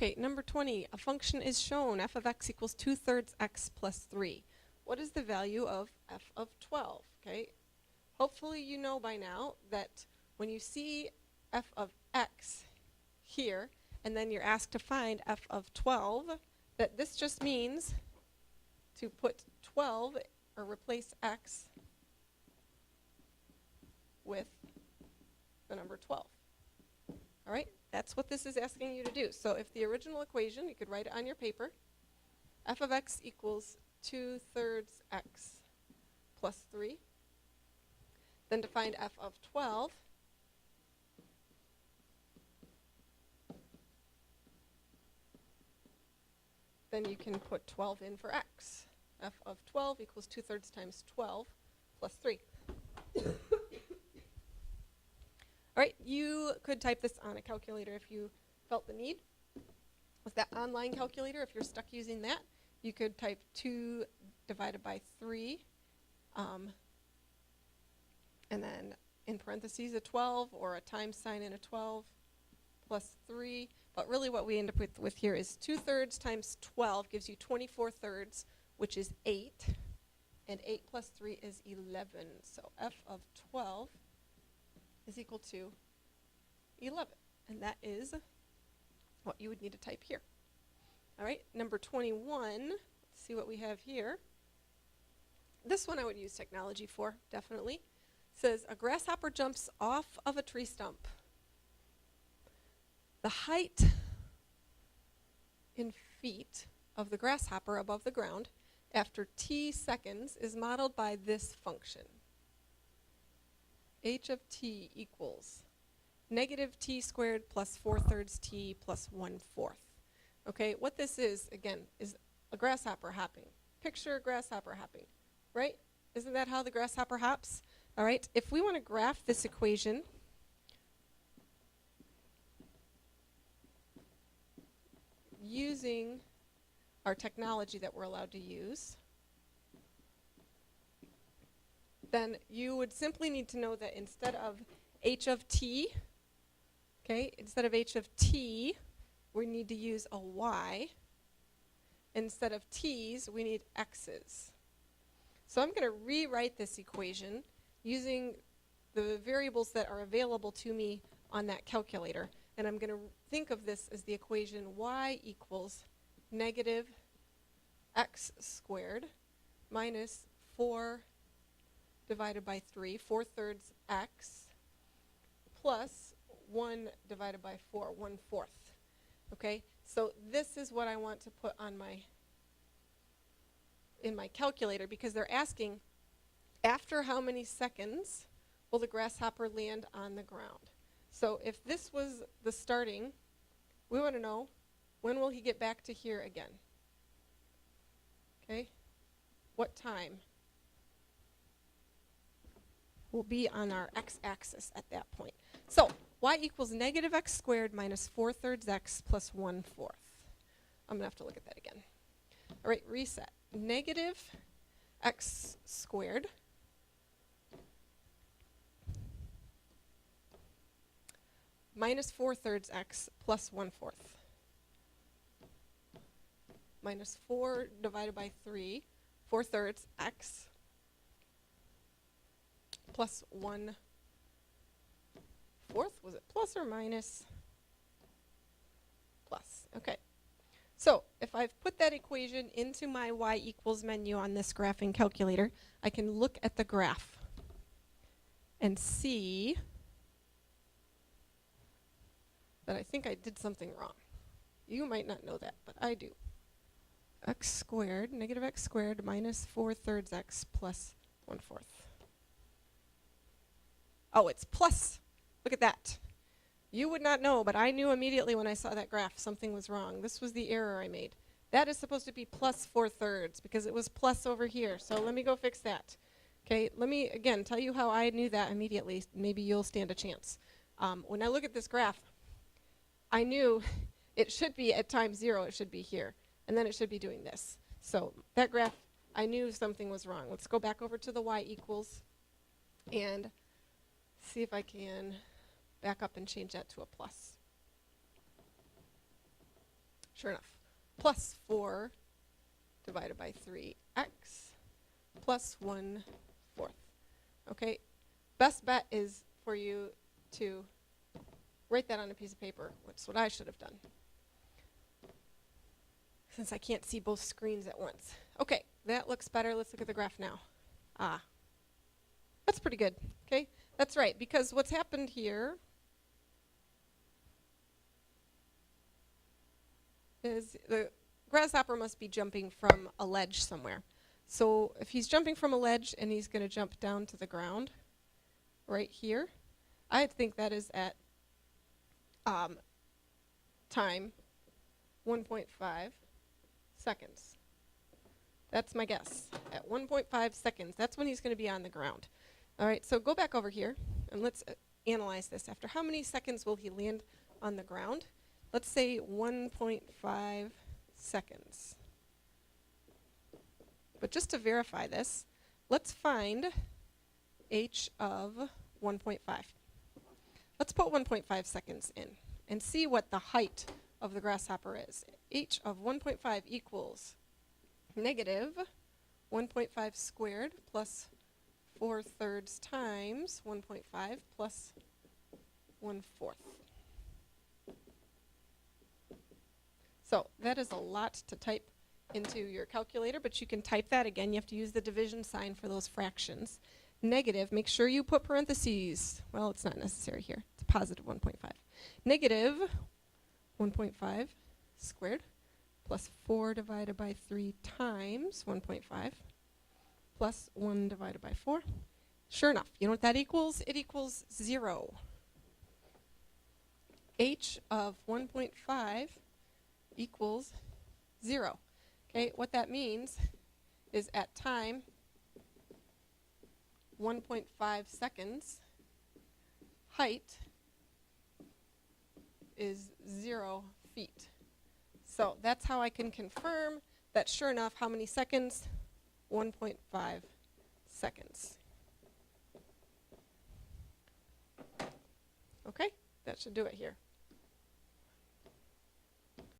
Okay, number 20, a function is shown, f of x equals 2/3 x plus 3. What is the value of f of 12? Okay, hopefully you know by now that when you see f of x here, and then you're asked to find f of 12, that this just means to put 12 or replace x with the number 12. All right, that's what this is asking you to do. So if the original equation, you could write it on your paper, f of x equals 2/3 x plus 3. Then to find f of 12, then you can put 12 in for x. F of 12 equals 2/3 times 12 plus 3. All right, you could type this on a calculator if you felt the need. With that online calculator, if you're stuck using that, you could type 2 divided by 3, and then in parentheses a 12 or a times sign in a 12 plus 3. But really what we end up with here is 2/3 times 12 gives you 24/3, which is 8. And 8 plus 3 is 11. So f of 12 is equal to 11. And that is what you would need to type here. All right, number 21, let's see what we have here. This one I would use technology for, definitely. It says, a grasshopper jumps off of a tree stump. The height in feet of the grasshopper above the ground after t seconds is modeled by this function. H of t equals negative t squared plus 4/3 t plus 1/4. Okay, what this is, again, is a grasshopper hopping. Picture a grasshopper hopping, right? Isn't that how the grasshopper hops? All right, if we want to graph this equation, using our technology that we're allowed to use, then you would simply need to know that instead of h of t, okay, instead of h of t, we need to use a y. Instead of t's, we need x's. So I'm going to rewrite this equation using the variables that are available to me on that calculator. And I'm going to think of this as the equation y equals negative x squared minus 4 divided by 3, 4/3 x, plus 1 divided by 4, 1/4. Okay, so this is what I want to put on in my calculator, because they're asking after how many seconds will the grasshopper land on the ground. So if this was the starting, we want to know when will he get back to here again? Okay, what time will be on our x-axis at that point? So y equals negative x squared minus 4/3 x plus 1/4. I'm going to have to look at that again. All right, reset. Negative x squared minus 4/3 x plus 1/4. Minus 4 divided by 3, 4/3 x plus 1/4. Was it plus or minus? Plus. Okay. So if I've put that equation into my y equals menu on this graphing calculator, I can look at the graph and see that I think I did something wrong. You might not know that, but I do. X squared, negative x squared minus 4/3 x plus 1/4. Oh, it's plus. Look at that. You would not know, but I knew immediately when I saw that graph something was wrong. This was the error I made. That is supposed to be plus 4/3 because it was plus over here. So let me go fix that. Okay, let me again tell you how I knew that immediately. Maybe you'll stand a chance. When I look at this graph, I knew it should be at time 0, it should be here. And then it should be doing this. So that graph, I knew something was wrong. Let's go back over to the y equals and see if I can back up and change that to a plus. Sure enough. Plus 4 divided by 3x plus 1/4. Okay, best bet is for you to write that on a piece of paper. That's what I should have done, since I can't see both screens at once. Okay, that looks better. Let's look at the graph now. Ah, that's pretty good. Okay, that's right, because what's happened here is the grasshopper must be jumping from a ledge somewhere. So if he's jumping from a ledge and he's going to jump down to the ground right here, I think that is at time 1.5 seconds. That's my guess. At 1.5 seconds, that's when he's going to be on the ground. All right, so go back over here and let's analyze this. After how many seconds will he land on the ground? Let's say 1.5 seconds. But just to verify this, let's find h of 1.5. Let's put 1.5 seconds in and see what the height of the grasshopper is. H of 1.5 equals negative 1.5 squared plus 4/3 times 1.5 plus 1/4. So that is a lot to type into your calculator, but you can type that again. You have to use the division sign for those fractions. Negative, make sure you put parentheses. Well, it's not necessary here. It's a positive 1.5. Negative 1.5 squared plus 4 divided by 3 times 1.5 plus 1 divided by 4. Sure enough, you know what that equals? It equals 0. H of 1.5 equals 0. Okay, what that means is at time 1.5 seconds, height is 0 feet. So that's how I can confirm that sure enough, how many seconds? 1.5 seconds. Okay, that should do it here.